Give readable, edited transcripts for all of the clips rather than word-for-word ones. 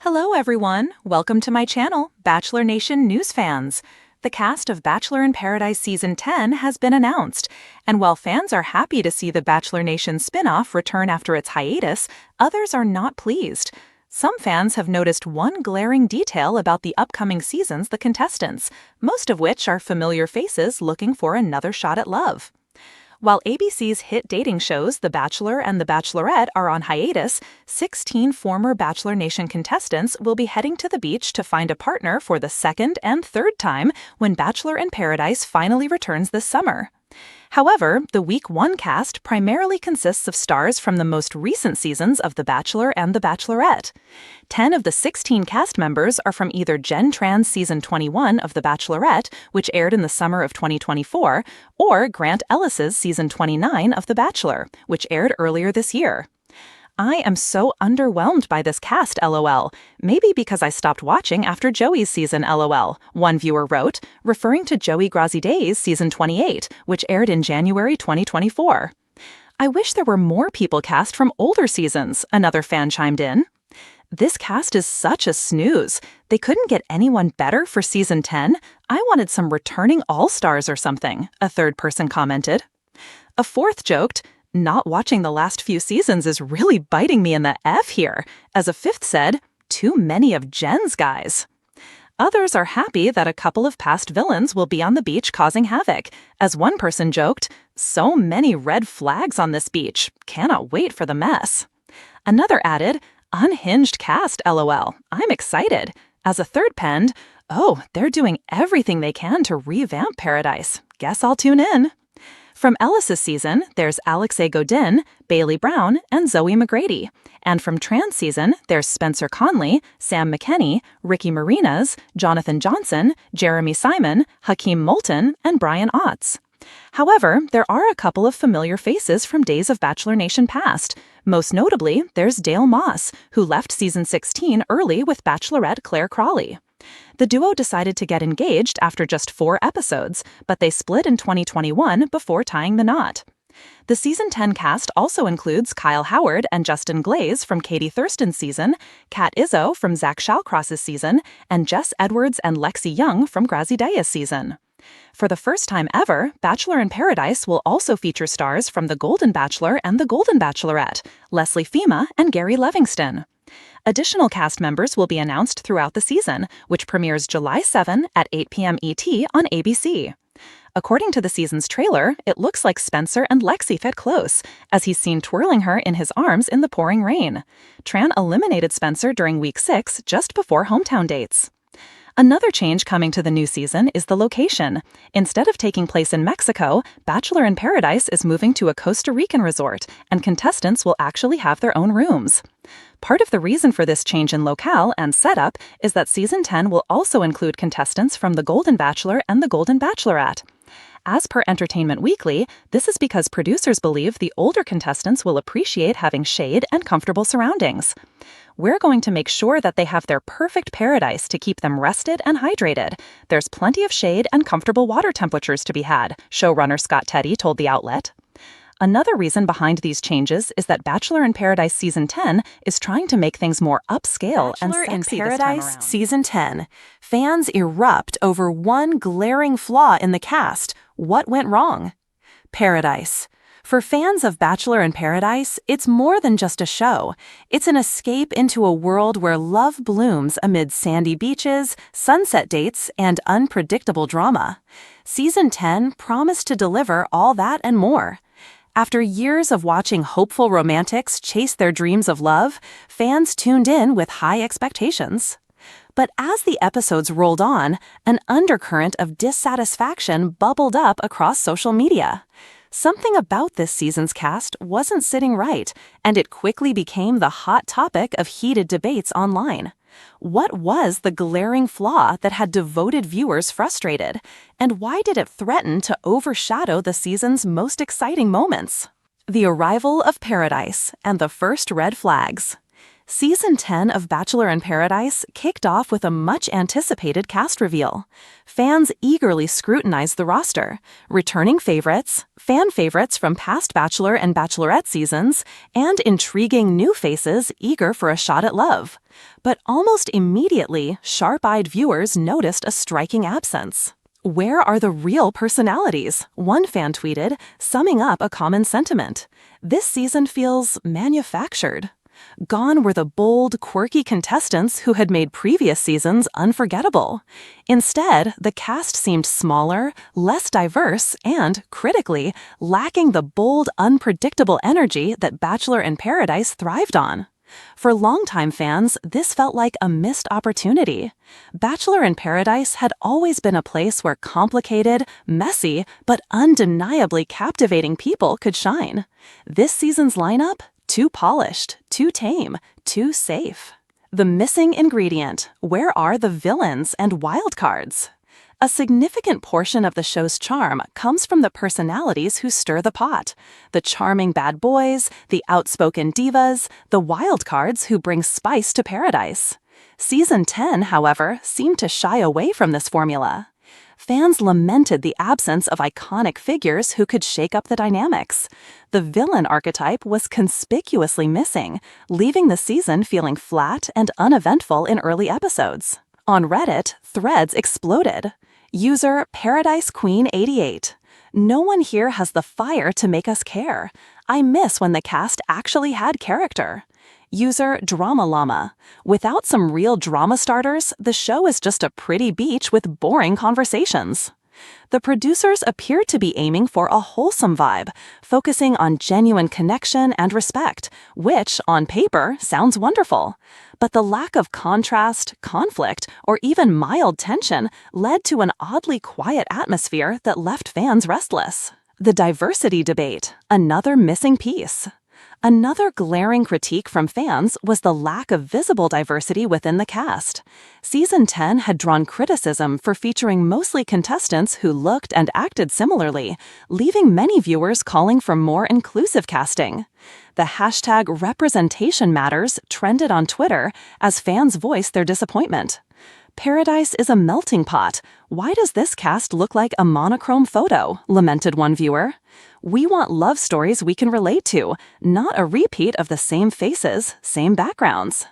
Hello everyone, welcome to my channel, Bachelor Nation News fans. The cast of Bachelor in Paradise Season 10 has been announced, and while fans are happy to see the Bachelor Nation spin-off return after its hiatus, others are not pleased. Some fans have noticed one glaring detail about the upcoming season's the contestants, most of which are familiar faces looking for another shot at love. While ABC's hit dating shows The Bachelor and The Bachelorette are on hiatus, 16 former Bachelor Nation contestants will be heading to the beach to find a partner for the second and third time when Bachelor in Paradise finally returns this summer. However, the Week 1 cast primarily consists of stars from the most recent seasons of The Bachelor and The Bachelorette. 10 of the 16 cast members are from either Jen Tran's Season 21 of The Bachelorette, which aired in the summer of 2024, or Grant Ellis's Season 29 of The Bachelor, which aired earlier this year. I am so underwhelmed by this cast, LOL. Maybe because I stopped watching after Joey's season, LOL, one viewer wrote, referring to Joey Graziadei's Season 28, which aired in January 2024. I wish there were more people cast from older seasons, another fan chimed in. This cast is such a snooze. They couldn't get anyone better for Season 10? I wanted some returning all-stars or something, a third person commented. A fourth joked, not watching the last few seasons is really biting me in the F here, as a fifth said, too many of Jen's guys. Others are happy that a couple of past villains will be on the beach causing havoc, as one person joked, so many red flags on this beach, cannot wait for the mess. Another added, unhinged cast, LOL, I'm excited, as a third penned, oh, they're doing everything they can to revamp Paradise, guess I'll tune in. From Ellis's season, there's Alex A. Godin, Bailey Brown, and Zoe McGrady. And from Tran's season, there's Spencer Conley, Sam McKenney, Ricky Marinas, Jonathan Johnson, Jeremy Simon, Hakeem Moulton, and Brian Otts. However, there are a couple of familiar faces from days of Bachelor Nation past. Most notably, there's Dale Moss, who left Season 16 early with Bachelorette Claire Crawley. The duo decided to get engaged after just 4 episodes, but they split in 2021 before tying the knot. The Season 10 cast also includes Kyle Howard and Justin Glaze from Katie Thurston's season, Kat Izzo from Zach Shallcross's season, and Jess Edwards and Lexi Young from Grazieda's season. For the first time ever, Bachelor in Paradise will also feature stars from The Golden Bachelor and The Golden Bachelorette, Leslie Fima and Gary Levingston. Additional cast members will be announced throughout the season, which premieres July 7 at 8 p.m. ET on ABC. According to the season's trailer, it looks like Spencer and Lexi fit close, as he's seen twirling her in his arms in the pouring rain. Tran eliminated Spencer during Week 6, just before hometown dates. Another change coming to the new season is the location. Instead of taking place in Mexico, Bachelor in Paradise is moving to a Costa Rican resort, and contestants will actually have their own rooms. Part of the reason for this change in locale and setup is that Season 10 will also include contestants from The Golden Bachelor and The Golden Bachelorette. As per Entertainment Weekly, this is because producers believe the older contestants will appreciate having shade and comfortable surroundings. We're going to make sure that they have their perfect paradise to keep them rested and hydrated. There's plenty of shade and comfortable water temperatures to be had, showrunner Scott Teddy told the outlet. Another reason behind these changes is that Bachelor in Paradise Season 10 is trying to make things more upscale and sexy Bachelor in Paradise Season 10. Fans erupt over one glaring flaw in the cast. What went wrong? Paradise. For fans of Bachelor in Paradise, it's more than just a show. It's an escape into a world where love blooms amid sandy beaches, sunset dates, and unpredictable drama. Season 10 promised to deliver all that and more. After years of watching hopeful romantics chase their dreams of love, fans tuned in with high expectations. But as the episodes rolled on, an undercurrent of dissatisfaction bubbled up across social media. Something about this season's cast wasn't sitting right, and it quickly became the hot topic of heated debates online. What was the glaring flaw that had devoted viewers frustrated, and why did it threaten to overshadow the season's most exciting moments? The arrival of Paradise and the first red flags. Season 10 of Bachelor in Paradise kicked off with a much-anticipated cast reveal. Fans eagerly scrutinized the roster, returning favorites, fan favorites from past Bachelor and Bachelorette seasons, and intriguing new faces eager for a shot at love. But almost immediately, sharp-eyed viewers noticed a striking absence. "Where are the real personalities?" one fan tweeted, summing up a common sentiment. "This season feels manufactured." Gone were the bold, quirky contestants who had made previous seasons unforgettable. Instead, the cast seemed smaller, less diverse, and, critically, lacking the bold, unpredictable energy that Bachelor in Paradise thrived on. For longtime fans, this felt like a missed opportunity. Bachelor in Paradise had always been a place where complicated, messy, but undeniably captivating people could shine. This season's lineup? Too polished, too tame, too safe. The missing ingredient: where are the villains and wildcards? A significant portion of the show's charm comes from the personalities who stir the pot. The charming bad boys, the outspoken divas, the wildcards who bring spice to paradise. Season 10, however, seemed to shy away from this formula. Fans lamented the absence of iconic figures who could shake up the dynamics. The villain archetype was conspicuously missing, leaving the season feeling flat and uneventful in early episodes. On Reddit, threads exploded. User Paradise Queen 88. "No one here has the fire to make us care. I miss when the cast actually had character." User Drama Llama. "Without some real drama starters, the show is just a pretty beach with boring conversations." The producers appeared to be aiming for a wholesome vibe, focusing on genuine connection and respect, which, on paper, sounds wonderful. But the lack of contrast, conflict, or even mild tension led to an oddly quiet atmosphere that left fans restless. The diversity debate, another missing piece. Another glaring critique from fans was the lack of visible diversity within the cast. Season 10 had drawn criticism for featuring mostly contestants who looked and acted similarly, leaving many viewers calling for more inclusive casting. The hashtag representation matters trended on Twitter as fans voiced their disappointment. "Paradise is a melting pot. Why does this cast look like a monochrome photo?" lamented one viewer. "We want love stories we can relate to, not a repeat of the same faces, same backgrounds."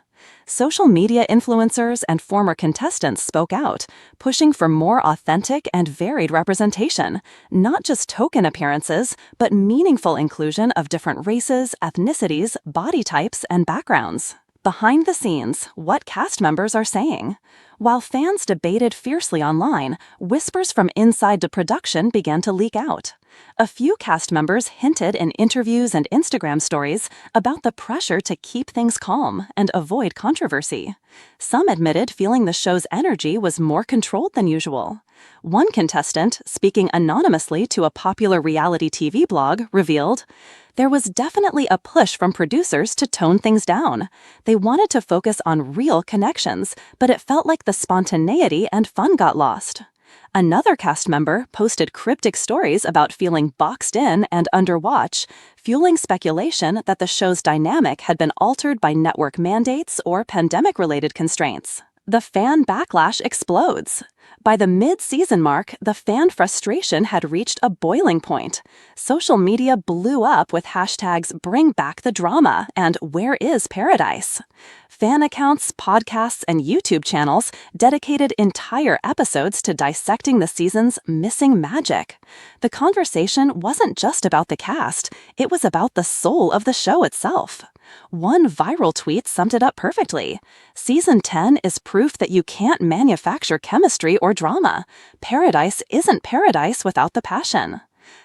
Social media influencers and former contestants spoke out, pushing for more authentic and varied representation, not just token appearances, but meaningful inclusion of different races, ethnicities, body types, and backgrounds. Behind the scenes, what cast members are saying. While fans debated fiercely online, whispers from inside the production began to leak out. A few cast members hinted in interviews and Instagram stories about the pressure to keep things calm and avoid controversy. Some admitted feeling the show's energy was more controlled than usual. One contestant, speaking anonymously to a popular reality TV blog, revealed, "There was definitely a push from producers to tone things down. They wanted to focus on real connections, but it felt like the spontaneity and fun got lost." Another cast member posted cryptic stories about feeling boxed in and under watch, fueling speculation that the show's dynamic had been altered by network mandates or pandemic-related constraints. The fan backlash explodes. By the mid-season mark, the fan frustration had reached a boiling point. Social media blew up with hashtags "Bring Back the Drama" and "Where is Paradise?" Fan accounts, podcasts, and YouTube channels dedicated entire episodes to dissecting the season's missing magic. The conversation wasn't just about the cast, it was about the soul of the show itself. One viral tweet summed it up perfectly. "Season 10 is proof that you can't manufacture chemistry or drama. Paradise isn't paradise without the passion."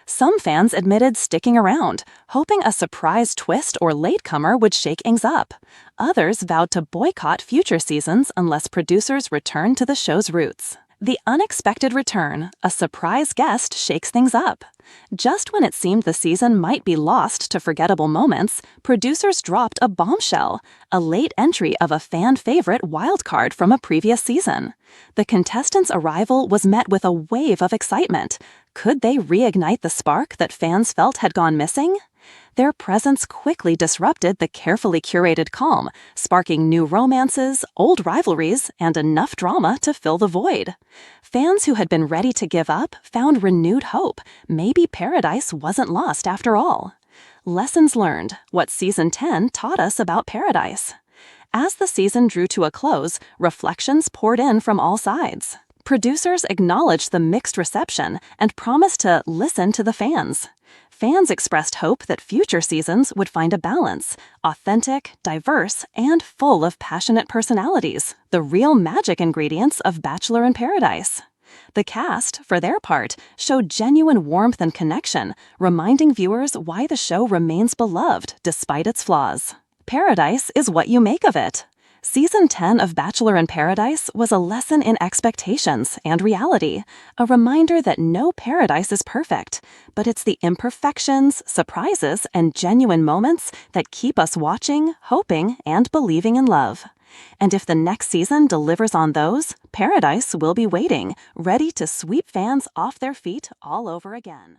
Some fans admitted sticking around, hoping a surprise twist or latecomer would shake things up. Others vowed to boycott future seasons unless producers returned to the show's roots. The unexpected return, a surprise guest, shakes things up. Just when it seemed the season might be lost to forgettable moments, producers dropped a bombshell, a late entry of a fan favorite wildcard from a previous season. The contestant's arrival was met with a wave of excitement. Could they reignite the spark that fans felt had gone missing? Their presence quickly disrupted the carefully curated calm, sparking new romances, old rivalries, and enough drama to fill the void. Fans who had been ready to give up found renewed hope. Maybe Paradise wasn't lost after all. Lessons learned, what Season 10 taught us about Paradise. As the season drew to a close, reflections poured in from all sides. Producers acknowledged the mixed reception and promised to listen to the fans. Fans expressed hope that future seasons would find a balance, authentic, diverse, and full of passionate personalities, the real magic ingredients of Bachelor in Paradise. The cast, for their part, showed genuine warmth and connection, reminding viewers why the show remains beloved despite its flaws. Paradise is what you make of it. Season 10 of Bachelor in Paradise was a lesson in expectations and reality, a reminder that no paradise is perfect, but it's the imperfections, surprises, and genuine moments that keep us watching, hoping, and believing in love. And if the next season delivers on those, Paradise will be waiting, ready to sweep fans off their feet all over again.